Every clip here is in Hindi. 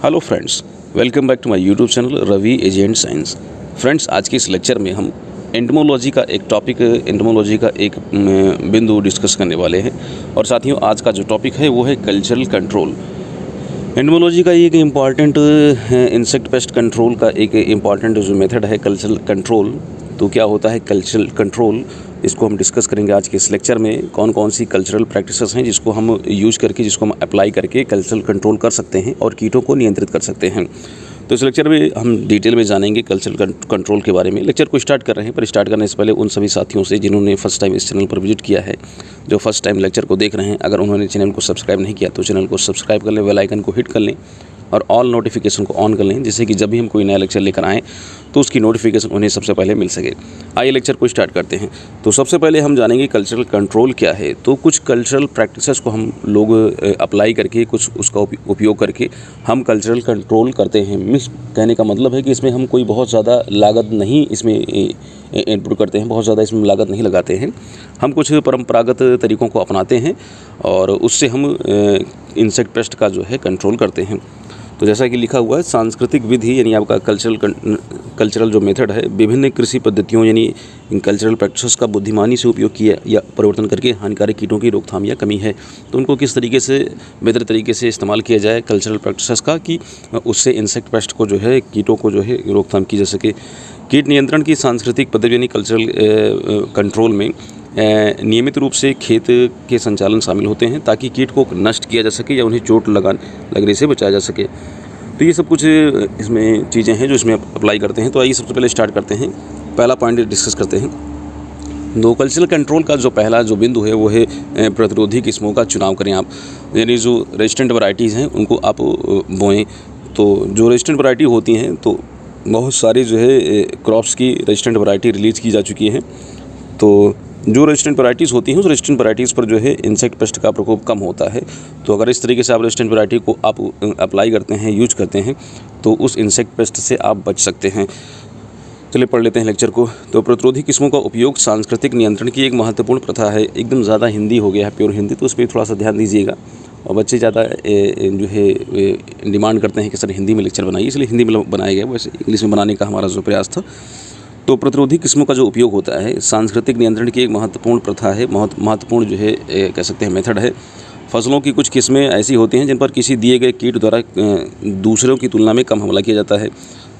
Hello friends, welcome back to my YouTube channel Ravi agent science. Friends, आज के इस लेक्चर में हम एंटोमोलॉजी का एक टॉपिक, एंटोमोलॉजी का एक बिंदु डिस्कस करने वाले हैं। और साथियों, आज का जो टॉपिक है वो है कल्चरल कंट्रोल। एंटोमोलॉजी का एक इम्पॉर्टेंट इंसेक्ट पेस्ट कंट्रोल का एक इम्पॉर्टेंट जो मेथड है कल्चरल कंट्रोल। तो क्या होता है कल्चरल कंट्रोल, इसको हम डिस्कस करेंगे आज के इस लेक्चर में। कौन कौन सी कल्चरल प्रैक्टिसेस हैं जिसको हम यूज करके, जिसको हम अप्लाई करके कल्चरल कंट्रोल कर सकते हैं और कीटों को नियंत्रित कर सकते हैं। तो इस लेक्चर में हम डिटेल में जानेंगे कल्चरल कंट्रोल के बारे में। लेक्चर को स्टार्ट कर रहे हैं, पर स्टार्ट करने से पहले उन सभी साथियों से जिन्होंने फर्स्ट टाइम इस चैनल पर विजिट किया है, जो फर्स्ट टाइम लेक्चर को देख रहे हैं, अगर उन्होंने चैनल को सब्सक्राइब नहीं किया तो चैनल को सब्सक्राइब कर लें, बेल आइकन को हिट कर लें और ऑल नोटिफिकेशन को ऑन कर लें, जिससे कि जब भी हम कोई नया लेक्चर लेकर आएँ तो उसकी नोटिफिकेशन उन्हें सबसे पहले मिल सके। आइए लेक्चर को स्टार्ट करते हैं। तो सबसे पहले हम जानेंगे कल्चरल कंट्रोल क्या है। तो कुछ कल्चरल प्रैक्टिसेस को हम लोग अप्लाई करके, कुछ उसका उपयोग करके हम कल्चरल कंट्रोल करते हैं। मीन्स कहने का मतलब है कि इसमें हम कोई बहुत ज़्यादा लागत नहीं इसमें इनपुट करते हैं, बहुत ज़्यादा इसमें लागत नहीं लगाते हैं। हम कुछ परंपरागत तरीक़ों को अपनाते हैं और उससे हम इंसेक्ट पेस्ट का जो है कंट्रोल करते हैं। तो जैसा कि लिखा हुआ है, सांस्कृतिक विधि यानी आपका कल्चरल जो मेथड है, विभिन्न कृषि पद्धतियों यानी कल्चरल प्रैक्टिसेस का बुद्धिमानी से उपयोग किया या परिवर्तन करके हानिकारक कीटों की रोकथाम या कमी है। तो उनको किस तरीके से बेहतर तरीके से इस्तेमाल किया जाए कल्चरल प्रैक्टिसेस का, कि उससे इंसेक्ट पेस्ट को जो है, कीटों को जो है रोकथाम की जा सके। कीट नियंत्रण की सांस्कृतिक पद्धति यानी कल्चरल कंट्रोल में नियमित रूप से खेत के संचालन शामिल होते हैं ताकि कीट को नष्ट किया जा सके या उन्हें चोट लगने से बचाया जा सके। तो ये सब कुछ इसमें चीज़ें हैं जो इसमें अप्लाई करते हैं। तो आइए सबसे पहले स्टार्ट करते हैं, पहला पॉइंट डिस्कस करते हैं। दो कल्चरल कंट्रोल का जो पहला जो बिंदु है वो है प्रतिरोधी किस्मों का चुनाव करें आप, यानी जो रेजिस्टेंट वैरायटीज़ हैं उनको आप बोएं। तो जो रेजिस्टेंट वैरायटी होती हैं, तो बहुत सारी जो है क्रॉप्स की रेजिस्टेंट वैरायटी रिलीज़ की जा चुकी हैं। तो जो रेजिस्टेंट वैराइटीज़ होती हैं, उस रेजिस्टेंट वैराइटीज़ पर जो है इंसेक्ट पेस्ट का प्रकोप कम होता है। तो अगर इस तरीके से आप रेजिस्टेंट वैरायटी को आप अप्लाई करते हैं, यूज करते हैं, तो उस इंसेक्ट पेस्ट से आप बच सकते हैं। चलिए पढ़ लेते हैं लेक्चर को। तो प्रतिरोधी किस्मों का उपयोग सांस्कृतिक नियंत्रण की एक महत्वपूर्ण प्रथा है। एकदम ज़्यादा हिंदी हो गया है, प्योर हिंदी, तो उस पर थोड़ा सा ध्यान दीजिएगा। और बच्चे ज़्यादा जो है डिमांड करते हैं कि सर हिंदी में लेक्चर बनाइए, इसलिए हिंदी में बनाया गया, वैसे इंग्लिश में बनाने का हमारा जो प्रयास था। तो प्रतिरोधी किस्मों का जो उपयोग होता है सांस्कृतिक नियंत्रण की एक महत्वपूर्ण प्रथा है, महत्वपूर्ण जो है कह सकते हैं मेथड है। फसलों की कुछ किस्में ऐसी होती हैं जिन पर किसी दिए गए कीट द्वारा दूसरों की तुलना में कम हमला किया जाता है।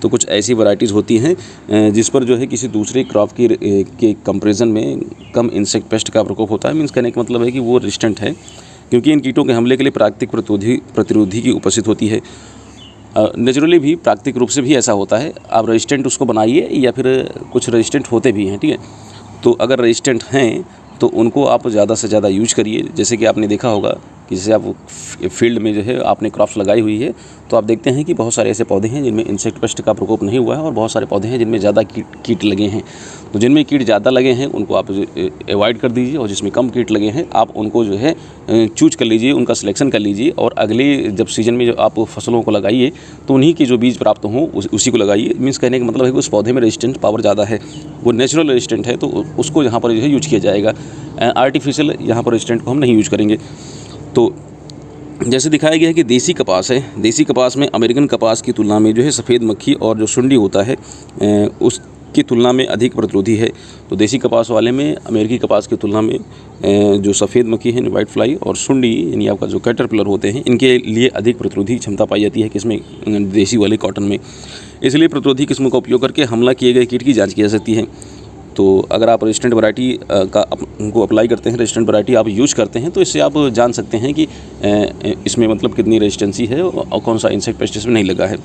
तो कुछ ऐसी वैरायटीज़ होती हैं जिस पर जो है किसी दूसरी क्रॉप के कंपैरिजन में कम इंसेक्ट पेस्ट का प्रकोप होता है। मीन्स कहने का मतलब है कि वो रेजिस्टेंट है, क्योंकि इन कीटों के हमले के लिए प्राकृतिक प्रतिरोधी की उपस्थित होती है। नेचुरली भी प्राकृतिक रूप से भी ऐसा होता है। आप रेजिस्टेंट उसको बनाइए, या फिर कुछ रेजिस्टेंट होते भी हैं, ठीक है। तो अगर रेजिस्टेंट हैं तो उनको आप ज़्यादा से ज़्यादा यूज करिए। जैसे कि आपने देखा होगा कि जैसे आप फील्ड में जो है आपने क्रॉप्स लगाई हुई है, तो आप देखते हैं कि बहुत सारे ऐसे पौधे हैं जिनमें इंसेक्ट पेस्ट का प्रकोप नहीं हुआ है, और बहुत सारे पौधे हैं जिनमें ज़्यादा कीट लगे हैं। तो जिनमें कीट ज़्यादा लगे हैं उनको आप अवॉइड कर दीजिए, और जिसमें कम कीट लगे हैं आप उनको जो है चूज कर लीजिए, उनका सिलेक्शन कर लीजिए, और अगले जब सीजन में जो आप फसलों को लगाइए तो उन्हीं के जो बीज प्राप्त हों उसी को लगाइए। मीन्स कहने का मतलब है कि उस पौधे में रेजिस्टेंट पावर ज़्यादा है, वो नेचुरल रेजिस्टेंट है, तो उसको यहाँ पर जो है यूज किया जाएगा। आर्टिफिशियल यहाँ पर रेजिस्टेंट को हम नहीं यूज करेंगे। तो जैसे दिखाया गया है कि देसी कपास है, देसी कपास में अमेरिकन कपास की तुलना में जो है सफ़ेद मक्खी और जो सुंडी होता है उसकी तुलना में अधिक प्रतिरोधी है। तो देसी कपास वाले में अमेरिकी कपास की तुलना में जो सफ़ेद मक्खी है, वाइट फ्लाई, और सुंडी यानी आपका जो कैटरपिलर होते हैं, इनके लिए अधिक प्रतिरोधी क्षमता पाई जाती है किसमें, देसी वाले कॉटन में। इसलिए प्रतिरोधी किस्मों का उपयोग करके हमला किए गए कीट की जाँच की जा सकती है। तो अगर आप रेजिस्टेंट वैरायटी का उनको अप्लाई करते हैं, रेजिस्टेंट वैरायटी आप यूज़ करते हैं, तो इससे आप जान सकते हैं कि इसमें मतलब कितनी रेजिस्टेंसी है और कौन सा इंसेक्ट पेस्ट इसमें नहीं लगा है।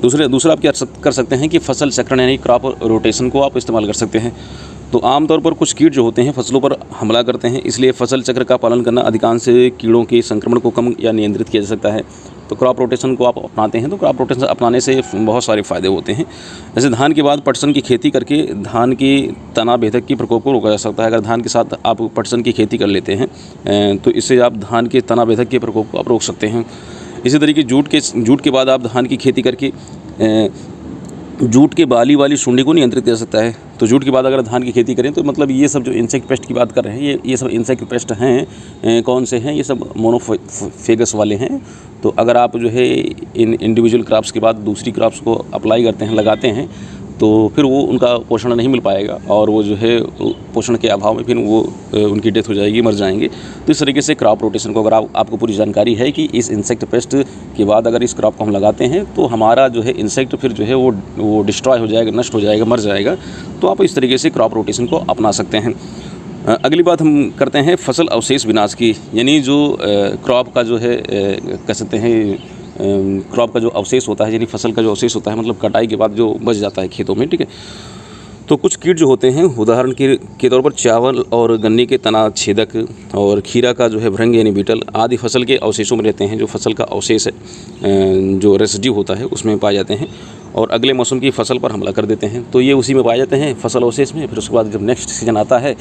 दूसरा आप क्या कर सकते हैं कि फसल चक्रण यानी क्रॉप रोटेशन को आप इस्तेमाल कर सकते हैं। तो आमतौर पर कुछ कीट जो होते हैं फसलों पर हमला करते हैं, इसलिए फसल चक्र का पालन करना अधिकांश कीड़ों के संक्रमण को कम या नियंत्रित किया जा सकता है। तो क्रॉप रोटेशन को आप अपनाते हैं, तो क्रॉप रोटेशन अपनाने से बहुत सारे फ़ायदे होते हैं। जैसे धान के बाद पटसन की खेती करके धान की तना बेधक की प्रकोप को रोका जा सकता है। अगर धान के साथ आप पटसन की खेती कर लेते हैं तो इससे आप धान के तना बेधक के प्रकोप को आप रोक सकते हैं। इसी तरीके जूट के बाद आप धान की खेती करके जूट के बाली वाली सुंडी को नियंत्रित किया जा सकता है। तो जूट के बाद अगर धान की खेती करें तो मतलब ये सब जो इंसेक्ट पेस्ट की बात कर रहे हैं, ये सब इंसेक्ट पेस्ट हैं, कौन से हैं, ये सब मोनोफेगस वाले हैं। तो अगर आप जो है इन इंडिविजुअल क्रॉप्स के बाद दूसरी क्रॉप्स को अप्लाई करते हैं, लगाते हैं, तो फिर वो उनका पोषण नहीं मिल पाएगा और वो जो है पोषण के अभाव में फिर वो उनकी डेथ हो जाएगी, मर जाएंगे। तो इस तरीके से क्रॉप रोटेशन को, अगर आपको पूरी जानकारी है कि इस इंसेक्ट पेस्ट के बाद अगर इस क्रॉप को हम लगाते हैं तो हमारा जो है इंसेक्ट फिर जो है वो डिस्ट्रॉय हो जाएगा, नष्ट हो जाएगा, मर जाएगा, तो आप इस तरीके से क्रॉप रोटेशन को अपना सकते हैं। अगली बात हम करते हैं फसल अवशेष विनाश की, यानी जो क्रॉप का जो है कह सकते हैं क्रॉप का जो अवशेष होता है, यानी फसल का जो अवशेष होता है, मतलब कटाई के बाद जो बच जाता है खेतों में, ठीक है। तो कुछ कीट जो होते हैं, उदाहरण के तौर पर चावल और गन्ने के तना छेदक और खीरा का जो है भृंग यानी बीटल आदि फसल के अवशेषों में रहते हैं। जो फसल का अवशेष है, जो रेसिड्यू होता है, उसमें पाए जाते हैं और अगले मौसम की फसल पर हमला कर देते हैं। तो ये उसी में पाए जाते हैं, फसल अवशेष में। फिर उसके बाद जब नेक्स्ट सीजन आता है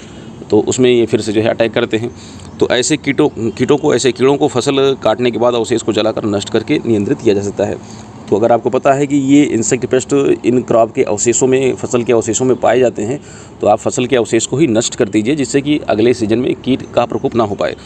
तो उसमें ये फिर से जो है अटैक करते हैं। तो ऐसे कीड़ों को फसल काटने के बाद अवशेष को जलाकर नष्ट करके नियंत्रित किया जा सकता है। तो अगर आपको पता है कि ये इंसेक्ट पेस्ट इन क्रॉप के अवशेषों में, फसल के अवशेषों में पाए जाते हैं, तो आप फसल के अवशेष को ही नष्ट कर दीजिए, जिससे कि अगले सीजन में कीट का प्रकोप ना हो पाए।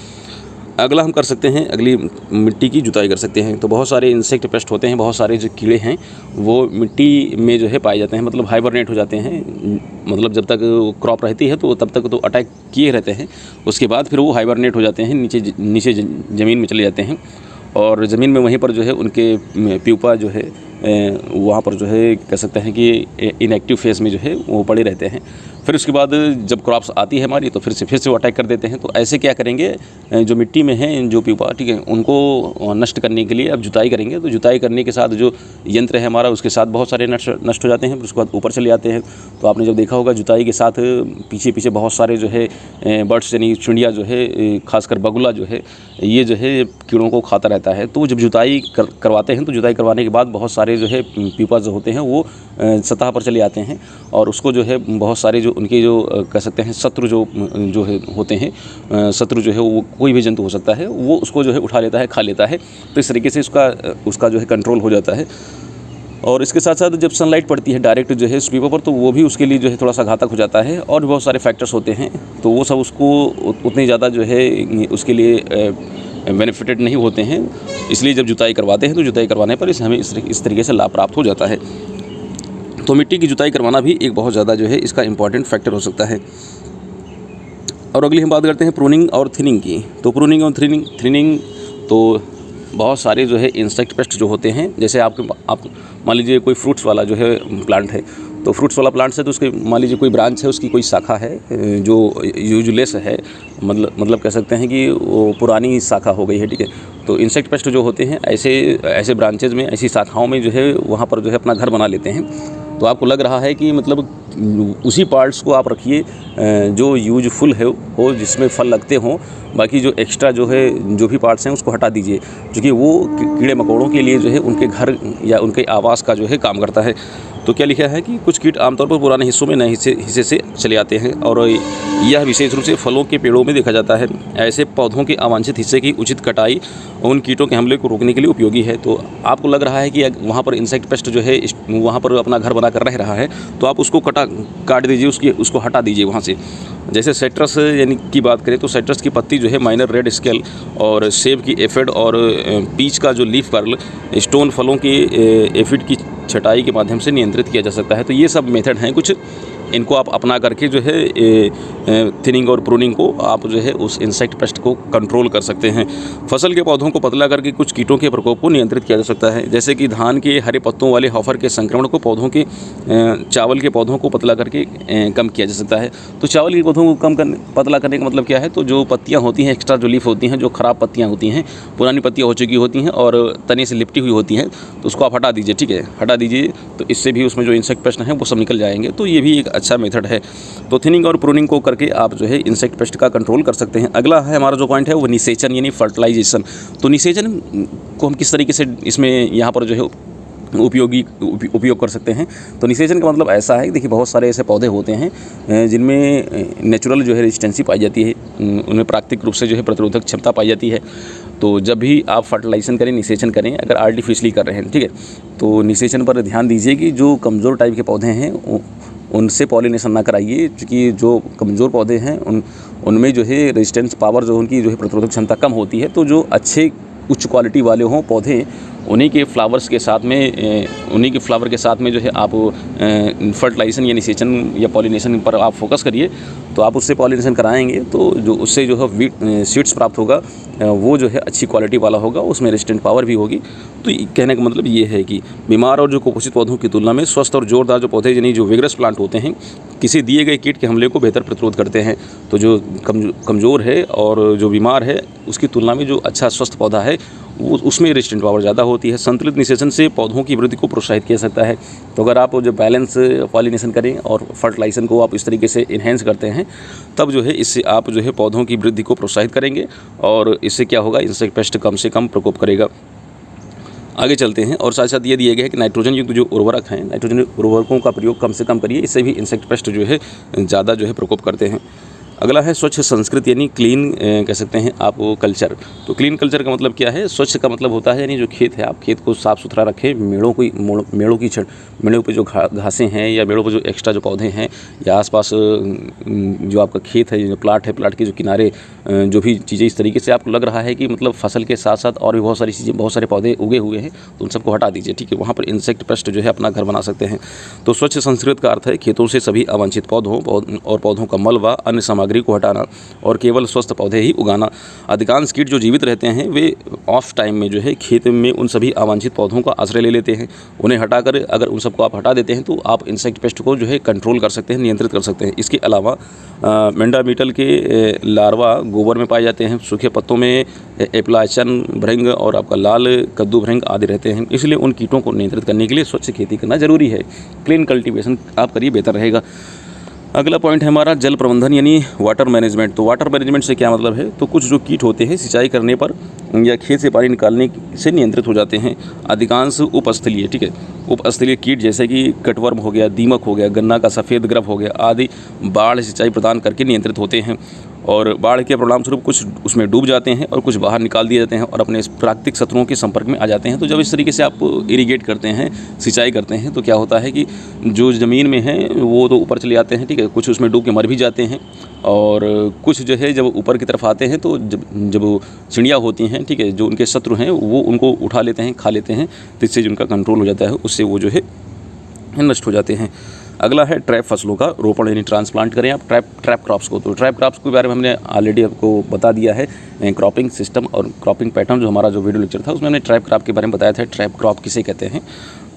अगला हम कर सकते हैं, अगली मिट्टी की जुताई कर सकते हैं। तो बहुत सारे इंसेक्ट पेस्ट होते हैं, बहुत सारे जो कीड़े हैं वो मिट्टी में जो है पाए जाते हैं, मतलब हाइबरनेट हो जाते हैं। मतलब जब तक क्रॉप रहती है तो तब तक तो अटैक किए रहते हैं, उसके बाद फिर वो हाइबरनेट हो जाते हैं, नीचे ज़मीन में चले जाते हैं और ज़मीन में वहीं पर जो है उनके प्यूपा जो है वहाँ पर जो है कह सकते हैं कि इनएक्टिव फेज़ में जो है वो पड़े रहते हैं। फिर उसके बाद जब क्रॉप्स आती है हमारी तो फिर से वो अटैक कर देते हैं। तो ऐसे क्या करेंगे, जो मिट्टी में हैं जो प्यूपा, ठीक है, उनको नष्ट करने के लिए अब जुताई करेंगे। तो जुताई करने के साथ जो यंत्र है हमारा, उसके साथ बहुत सारे नष्ट हो जाते हैं। फिर उसके बाद ऊपर चले जाते हैं। तो आपने जब देखा होगा जुताई के साथ पीछे बहुत सारे जो है बर्ड्स यानी चिड़िया जो है, खासकर बगुला जो है, ये जो है कीड़ों को खाता रहता है। तो जब जुताई करवाते हैं तो जुताई करवाने के बाद बहुत सारे जो है प्यूपा जो होते हैं वो सतह पर चले आते हैं और उसको जो है बहुत सारे जो उनके जो कह सकते हैं शत्रु जो है होते हैं, शत्रु जो है वो कोई भी जंतु हो सकता है, वो उसको जो है उठा लेता है, खा लेता है। तो इस तरीके से उसका जो है कंट्रोल हो जाता है। और इसके साथ साथ जब सनलाइट पड़ती है डायरेक्ट जो है उस प्यूपा पर, तो वो भी उसके लिए जो है थोड़ा सा घातक हो जाता है। और भी बहुत सारे फैक्टर्स होते हैं, तो वो सब उसको उतने ज़्यादा जो है उसके लिए बेनिफिटेड नहीं होते हैं। इसलिए जब जुताई करवाते हैं तो जुताई करवाने पर हमें इस तरीके से लाभ प्राप्त हो जाता है। तो मिट्टी की जुताई करवाना भी एक बहुत ज़्यादा जो है इसका इम्पॉर्टेंट फैक्टर हो सकता है। और अगली हम बात करते हैं प्रूनिंग और थिनिंग की। तो प्रूनिंग और थिनिंग तो बहुत सारे जो है इंसेक्ट पेस्ट जो होते हैं, जैसे आप मान लीजिए कोई फ्रूट्स वाला जो है प्लांट है, तो फ्रूट्स वाला प्लांट है तो उसके मान लीजिए कोई ब्रांच है, उसकी कोई शाखा है जो यूजलेस है, मतलब कह सकते हैं कि वो पुरानी शाखा हो गई है, ठीक है। तो इंसेक्ट पेस्ट जो होते हैं ऐसे ब्रांचेज में, ऐसी शाखाओं में जो है वहाँ पर जो है अपना घर बना लेते हैं। तो आपको लग रहा है कि मतलब उसी पार्ट्स को आप रखिए जो यूजफुल हो, जिसमें फल लगते हों, बाकी जो एक्स्ट्रा जो है जो भी पार्ट्स हैं उसको हटा दीजिए, क्योंकि वो कीड़े मकोड़ों के लिए जो है उनके घर या उनके आवास का जो है काम करता है। तो क्या लिखा है कि कुछ कीट आमतौर पर पुराने हिस्सों में नए हिस्से से चले आते हैं और यह विशेष रूप से फलों के पेड़ों में देखा जाता है। ऐसे पौधों के अवांछित हिस्से की उचित कटाई उन कीटों के हमले को रोकने के लिए उपयोगी है। तो आपको लग रहा है कि वहाँ पर इंसेक्ट पेस्ट जो है वहाँ पर अपना घर बना कर रह रहा है, तो आप उसको काट दीजिए, उसको हटा दीजिए वहाँ से। जैसे साइट्रस यानी की बात करें तो साइट्रस की पत्ती जो है माइनर रेड स्केल और सेब की एफिड और पीच का जो लीफ कर्ल स्टोन फलों की एफिड की छटाई के माध्यम से नियंत्रित किया जा सकता है। तो ये सब मेथड हैं कुछ, इनको आप अपना करके जो है थिनिंग और प्रूनिंग को आप जो है उस इंसेक्ट पेस्ट को कंट्रोल कर सकते हैं। फसल के पौधों को पतला करके कुछ कीटों के प्रकोप को नियंत्रित किया जा सकता है, जैसे कि धान के हरे पत्तों वाले हॉफर के संक्रमण को चावल के पौधों को पतला करके कम किया जा सकता है। तो चावल के पौधों को पतला करने का मतलब क्या है, तो जो पत्तियाँ होती हैं, एक्स्ट्रा जो लीफ होती हैं, जो ख़राब पत्तियाँ होती हैं, पुरानी पत्तियाँ हो चुकी होती हैं और तने से लिपटी हुई होती हैं, तो उसको आप हटा दीजिए, ठीक है, हटा दीजिए। तो इससे भी उसमें जो इंसेक्ट पेस्ट हैं वो सब निकल जाएंगे। तो ये भी एक अच्छा मेथड है। तो थिनिंग और प्रूनिंग को करके आप जो है इंसेक्ट पेस्ट का कंट्रोल कर सकते हैं। अगला है हमारा जो पॉइंट है वो निषेचन यानी फर्टिलाइजेशन। तो निषेचन को हम किस तरीके से इसमें यहाँ पर जो है उपयोग कर सकते हैं। तो निषेचन का मतलब ऐसा है कि देखिए बहुत सारे ऐसे पौधे होते हैं जिनमें नेचुरल जो है रेजिस्टेंसी पाई जाती है, उनमें प्राकृतिक रूप से जो है प्रतिरोधक क्षमता पाई जाती है। तो जब भी आप फर्टिलाइजेशन करें, निषेचन करें, अगर आर्टिफिशियली कर रहे हैं, ठीक है, तो निषेचन पर ध्यान दीजिए कि जो कमज़ोर टाइप के पौधे हैं उनसे पॉलिनेशन ना कराइए, क्योंकि जो कमज़ोर पौधे हैं उनमें जो है रेजिस्टेंस पावर, जो उनकी जो है प्रतिरोधक क्षमता कम होती है। तो जो अच्छे उच्च क्वालिटी वाले हों पौधे, उन्हीं के फ्लावर के साथ में जो है आप फर्टिलाइजेशन या निषेचन या पॉलिनेशन पर आप फोकस करिए। तो आप उससे पॉलिनेशन कराएंगे तो जो उससे जो है सीड्स प्राप्त होगा वो जो है अच्छी क्वालिटी वाला होगा, उसमें रेजिस्टेंट पावर भी होगी। तो कहने का मतलब ये है कि बीमार और जो कुपोषित पौधों की तुलना में स्वस्थ और जोरदार जो पौधे यानी जो विगरस प्लांट होते हैं, किसी दिए गए कीट के हमले को बेहतर प्रतिरोध करते हैं। तो जो कमज़ोर है और जो बीमार है उसकी तुलना में जो अच्छा स्वस्थ पौधा है वो उसमें रेजिस्टेंट पावर ज़्यादा होती है। संतुलित निषेचन से पौधों की वृद्धि को प्रोत्साहित किया सकता है। तो अगर आप जो बैलेंस पॉलिनेशन करें और फर्टिलाइजेशन को आप इस तरीके से इन्हेंस करते हैं, तब जो है इससे आप जो है पौधों की वृद्धि को प्रोत्साहित करेंगे और इससे क्या होगा, इंसेक्ट पेस्ट कम से कम प्रकोप करेगा। आगे चलते हैं और साथ साथ ये दिया गया है कि नाइट्रोजन युक्त जो उर्वरक हैं, नाइट्रोजन उर्वरकों का प्रयोग कम से कम करिए, इससे भी इंसेक्ट पेस्ट जो है ज़्यादा जो है प्रकोप करते हैं। अगला है स्वच्छ संस्कृत यानी क्लीन कह सकते हैं आप कल्चर। तो क्लीन कल्चर का मतलब क्या है? स्वच्छ का मतलब होता है यानी जो खेत है, आप खेत को साफ़ सुथरा रखें, मेड़ों पे जो घासें हैं या मेड़ों पे जो एक्स्ट्रा जो पौधे हैं या आसपास जो आपका खेत है, जो प्लाट है, प्लाट के जो किनारे जो भी चीज़ें इस तरीके से आपको लग रहा है कि मतलब फसल के साथ साथ और भी बहुत सारी चीज़ें, बहुत सारे पौधे उगे हुए हैं, तो उन सबको हटा दीजिए, ठीक है। वहाँ पर इंसेक्ट पेस्ट जो है अपना घर बना सकते हैं। तो स्वच्छ संस्कृत का अर्थ है खेतों से सभी अवांछित पौधों और पौधों का मल व अन्य सामग्री को हटाना और केवल स्वस्थ पौधे ही उगाना। अधिकांश कीट जो जीवित रहते हैं वे ऑफ टाइम में जो है खेत में उन सभी अवांछित पौधों का आश्रय ले लेते हैं। उन्हें हटाकर अगर उन सबको आप हटा देते हैं तो आप इंसेक्ट पेस्ट को जो है कंट्रोल कर सकते हैं, नियंत्रित कर सकते हैं। इसके अलावा मेंढा बीटल के लार्वा गोबर में पाए जाते हैं। सूखे पत्तों में एप्लाचन भृंग और आपका लाल कद्दू भृंग आदि रहते हैं। इसलिए उन कीटों को नियंत्रित करने के लिए स्वच्छ खेती करना जरूरी है। क्लीन कल्टीवेशन आप करिए, बेहतर रहेगा। अगला पॉइंट है हमारा जल प्रबंधन यानी वाटर मैनेजमेंट। तो वाटर मैनेजमेंट से क्या मतलब है? तो कुछ जो कीट होते हैं सिंचाई करने पर या खेत से पानी निकालने से नियंत्रित हो जाते हैं। अधिकांश उपस्थलीय, ठीक है, उपस्थलीय कीट जैसे कि कटवर्म हो गया, दीमक हो गया, गन्ना का सफ़ेद ग्रब हो गया आदि बाढ़ सिंचाई प्रदान करके नियंत्रित होते हैं और बाढ़ के परिणाम स्वरूप कुछ उसमें डूब जाते हैं और कुछ बाहर निकाल दिए जाते हैं और अपने प्राकृतिक शत्रुओं के संपर्क में आ जाते हैं। तो जब इस तरीके से आप इरिगेट करते हैं, सिंचाई करते हैं, तो क्या होता है कि जो ज़मीन में है वो तो ऊपर चले जाते हैं, ठीक है, कुछ उसमें डूब के मर भी जाते हैं और कुछ जो है जब ऊपर की तरफ आते हैं तो जब चिड़िया होती हैं, ठीक है, जो उनके शत्रु हैं वो उनको उठा लेते हैं, खा लेते हैं, तो इससे जो उनका कंट्रोल हो जाता है, उससे वो जो है नष्ट हो जाते हैं। अगला है ट्रैप फसलों का रोपण यानी ट्रांसप्लांट करें आप ट्रैप क्रॉप्स को। तो ट्रैप क्रॉप्स के बारे में हमने ऑलरेडी आपको बता दिया है। क्रॉपिंग सिस्टम और क्रॉपिंग पैटर्न जो हमारा जो वीडियो लेक्चर था उसमें हमने ट्रैप क्रॉप के बारे में बताया था। ट्रैप क्रॉप किसे कहते हैं?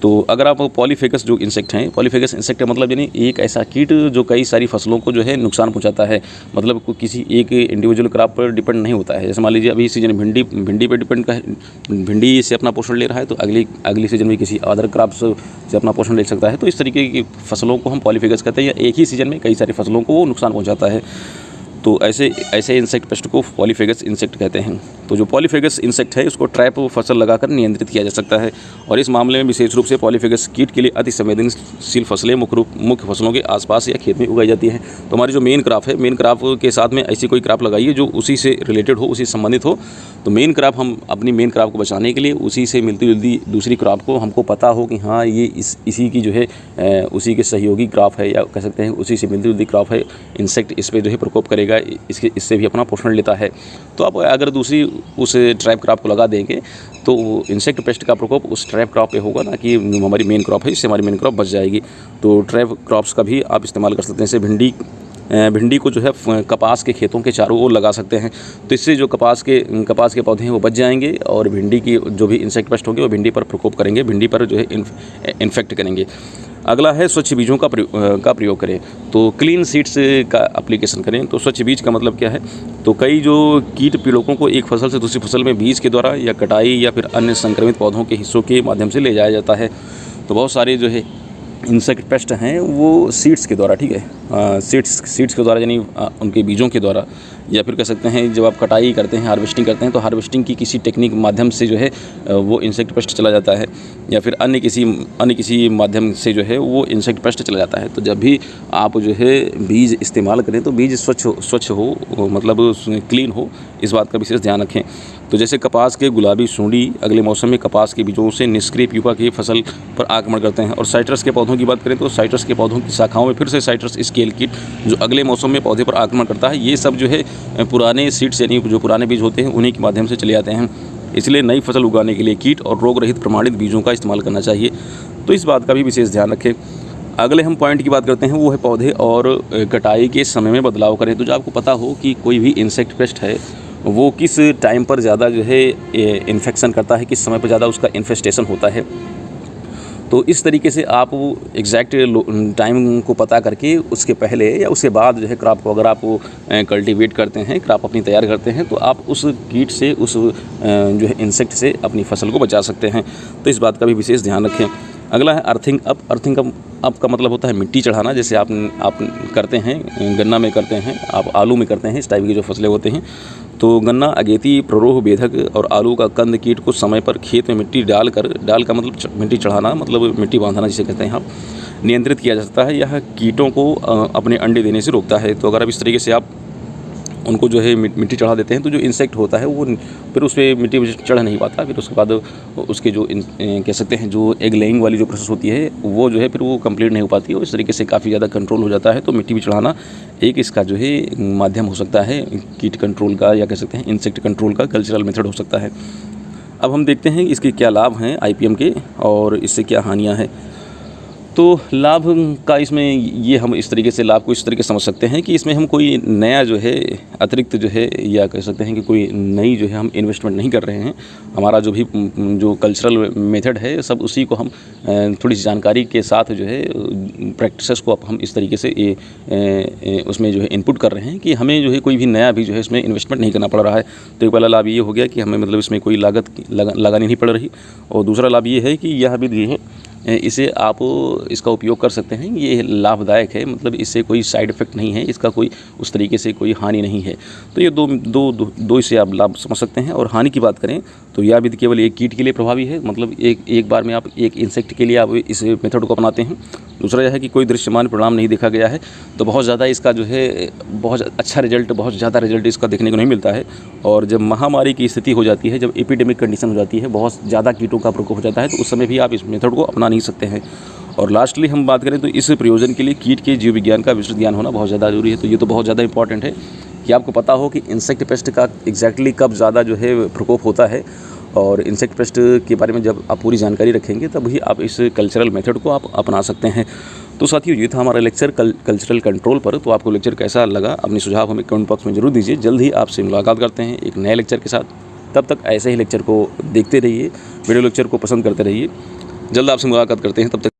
तो अगर आप पॉलीफेगस जो इंसेक्ट हैं, पॉलीफेगस इंसेक्ट का मतलब यानी एक ऐसा कीट जो कई सारी फसलों को जो है नुकसान पहुंचाता है, मतलब किसी एक इंडिविजुअल क्रॉप पर डिपेंड नहीं होता है। जैसे मान लीजिए अभी सीजन भिंडी पर डिपेंड का भिंडी से अपना पोषण ले रहा है तो अगली सीजन में किसी अदर क्रॉप से अपना पोषण ले सकता है। तो इस तरीके की फसलों को हम पॉलीफेगस कहते हैं, या एक ही सीजन में कई सारी फसलों को वो नुकसान पहुँचाता है। तो ऐसे इंसेक्ट पेस्ट को पॉलीफेगस इंसेक्ट कहते हैं। तो जो पॉलीफेगस इंसेक्ट है उसको ट्रैप फसल लगाकर नियंत्रित किया जा सकता है और इस मामले में विशेष रूप से पॉलीफेगस कीट के लिए अति संवेदनशील फसलें मुख्य फसलों के आसपास या खेत में उगाई जाती है। तो हमारी जो मेन क्रॉप है, मेन क्रॉप के साथ में ऐसी कोई क्रॉप लगाइए जो उसी से रिलेटेड हो, उसी से संबंधित हो। तो मेन क्रॉप हम अपनी मेन क्रॉप को बचाने के लिए उसी से मिलती जुलती दूसरी क्रॉप को हमको पता हो कि हाँ ये इसी की जो है उसी के सहयोगी क्रॉप है, या कह सकते हैं उसी से मिलती जुलती क्रॉप है। इंसेक्ट इस पर जो है प्रकोप करेगा, इससे भी अपना पोषण लेता है। तो आप अगर दूसरी उस ट्रैप क्रॉप को लगा देंगे तो इंसेक्ट पेस्ट का प्रकोप उस ट्रैप क्रॉप पे होगा ना कि हमारी मेन क्रॉप है, इससे हमारी मेन क्रॉप बच जाएगी। तो ट्रैप क्रॉप्स का भी आप इस्तेमाल कर सकते हैं। जैसे भिंडी को जो है कपास के खेतों के चारों ओर लगा सकते हैं, तो इससे जो कपास के पौधे हैं वो बच जाएंगे और भिंडी की जो भी इंसेक्ट पेस्ट होंगे वो भिंडी पर प्रकोप करेंगे, भिंडी पर जो है इन्फेक्ट करेंगे। अगला है स्वच्छ बीजों का प्रयोग करें। तो क्लीन सीड्स का एप्लीकेशन करें। तो स्वच्छ बीज का मतलब क्या है? तो कई जो कीट पीड़कों को एक फसल से दूसरी फसल में बीज के द्वारा या कटाई या फिर अन्य संक्रमित पौधों के हिस्सों के माध्यम से ले जाया जाता है। तो बहुत सारे जो है इंसेक्ट पेस्ट हैं वो सीड्स के द्वारा, ठीक है, सीड्स के द्वारा यानी उनके बीजों के द्वारा या फिर कह सकते हैं जब आप कटाई करते हैं, हार्वेस्टिंग करते हैं, तो हार्वेस्टिंग की किसी टेक्निक माध्यम से जो है वो इंसेक्ट पेस्ट चला जाता है, या फिर अन्य किसी माध्यम से जो है वो इंसेक्ट पेस्ट चला जाता है। तो जब भी आप जो है बीज इस्तेमाल करें तो बीज स्वच्छ हो, मतलब क्लीन हो, इस बात का विशेष ध्यान रखें। तो जैसे कपास के गुलाबी सूंडी अगले मौसम में कपास के बीजों से निष्क्रिय प्यूपा की फसल पर आक्रमण करते हैं। और साइट्रस के पौधों की बात करें तो साइट्रस के पौधों की शाखाओं में फिर से साइट्रस स्केल कीट जो अगले मौसम में पौधे पर आक्रमण करता है। ये सब जो है पुराने सीड्स यानी जो पुराने बीज होते हैं उन्हीं के माध्यम से चले जाते हैं। इसलिए नई फसल उगाने के लिए कीट और रोग रहित प्रमाणित बीजों का इस्तेमाल करना चाहिए। तो इस बात का भी विशेष ध्यान रखें। अगले हम पॉइंट की बात करते हैं, वो है पौधे और कटाई के समय में बदलाव करें। तो जो आपको पता हो कि कोई भी इंसेक्ट पेस्ट है वो किस टाइम पर ज़्यादा जो है इन्फेक्शन करता है, किस समय पर ज़्यादा उसका इन्फेस्टेशन होता है। तो इस तरीके से आप एग्जैक्ट टाइम को पता करके उसके पहले या उसके बाद जो है क्रॉप को अगर आप कल्टीवेट करते हैं, क्रॉप अपनी तैयार करते हैं, तो आप उस कीट से, उस जो है इंसेक्ट से अपनी फसल को बचा सकते हैं। तो इस बात का भी विशेष ध्यान रखें। अगला है अर्थिंग अप। अर्थिंग अप का मतलब होता है मिट्टी चढ़ाना। जैसे आप करते हैं, गन्ना में करते हैं, आप आलू में करते हैं, इस टाइप की जो फसलें होते हैं। तो गन्ना, अगेती, प्ररोह बेधक और आलू का कंद कीट को समय पर खेत में मिट्टी डाल का मतलब मिट्टी चढ़ाना, मतलब मिट्टी बांधना जिसे कहते हैं आप, नियंत्रित किया जा सकता है। यह कीटों को अपने अंडे देने से रोकता है। तो अगर आप इस तरीके से आप उनको जो है मिट्टी चढ़ा देते हैं तो जो इंसेक्ट होता है वो फिर उस पर मिट्टी चढ़ नहीं पाता। फिर उसके बाद उसके जो कह सकते हैं जो एग लेइंग वाली जो प्रोसेस होती है वो जो है फिर वो कंप्लीट नहीं हो पाती है। इस तरीके से काफ़ी ज़्यादा कंट्रोल हो जाता है। तो मिट्टी भी चढ़ाना एक इसका जो है माध्यम हो सकता है कीट कंट्रोल का, या कह सकते हैं इंसेक्ट कंट्रोल का कल्चरल मेथड हो सकता है। अब हम देखते हैं इसके क्या लाभ हैं IPM के और इससे क्या हानियाँ हैं। तो लाभ का इसमें ये हम इस तरीके से लाभ को इस तरीके से समझ सकते हैं कि इसमें हम कोई नया जो है अतिरिक्त जो है, या कह सकते हैं कि कोई नई जो है हम इन्वेस्टमेंट नहीं कर रहे हैं। हमारा जो भी जो कल्चरल मेथड है सब उसी को हम थोड़ी सी जानकारी के साथ जो है प्रैक्टिसेस को हम इस तरीके से उसमें जो है इनपुट कर रहे हैं कि हमें जो है कोई भी नया भी जो है इसमें इन्वेस्टमेंट नहीं करना पड़ रहा है। तो एक पहला लाभ ये हो गया कि हमें मतलब इसमें कोई लागत लगानी नहीं पड़ रही। और दूसरा लाभ ये है कि यह विधि है इसे आप इसका उपयोग कर सकते हैं, ये लाभदायक है, मतलब इससे कोई साइड इफ़ेक्ट नहीं है, इसका कोई उस तरीके से कोई हानि नहीं है। तो ये दो इससे आप लाभ समझ सकते हैं। और हानि की बात करें तो यह विधि केवल एक कीट के लिए प्रभावी है, मतलब एक बार में आप एक इंसेक्ट के लिए आप इस मेथड को अपनाते हैं। दूसरा यह है कि कोई दृश्यमान परिणाम नहीं देखा गया है, तो बहुत ज़्यादा इसका जो है बहुत अच्छा रिजल्ट, बहुत ज़्यादा रिजल्ट इसका देखने को नहीं मिलता है। और जब महामारी की स्थिति हो जाती है, जब एपिडेमिक कंडीशन हो जाती है, बहुत ज़्यादा कीटों का प्रकोप हो जाता है, तो उस समय भी आप इस मेथड को अपना नहीं सकते हैं। और लास्टली हम बात करें तो इस प्रयोजन के लिए कीट के जीव विज्ञान का विस्तृत ज्ञान होना बहुत ज़्यादा जरूरी है। तो ये तो बहुत ज़्यादा इंपॉर्टेंट है कि आपको पता हो कि इंसेक्ट पेस्ट का एग्जैक्टली कब ज़्यादा जो है प्रकोप होता है। और इंसेक्ट पेस्ट के बारे में जब आप पूरी जानकारी रखेंगे तभी आप इस कल्चरल मेथड को आप अपना सकते हैं। तो साथियों, ये था हमारा लेक्चर कल्चरल कंट्रोल पर। तो आपको लेक्चर कैसा लगा, अपने सुझाव हमें कमेंट बॉक्स में जरूर दीजिए। जल्द ही आपसे मुलाकात करते हैं एक नए लेक्चर के साथ। तब तक ऐसे ही लेक्चर को देखते रहिए, वीडियो लेक्चर को पसंद करते रहिए। जल्द आपसे मुलाकात करते हैं, तब तक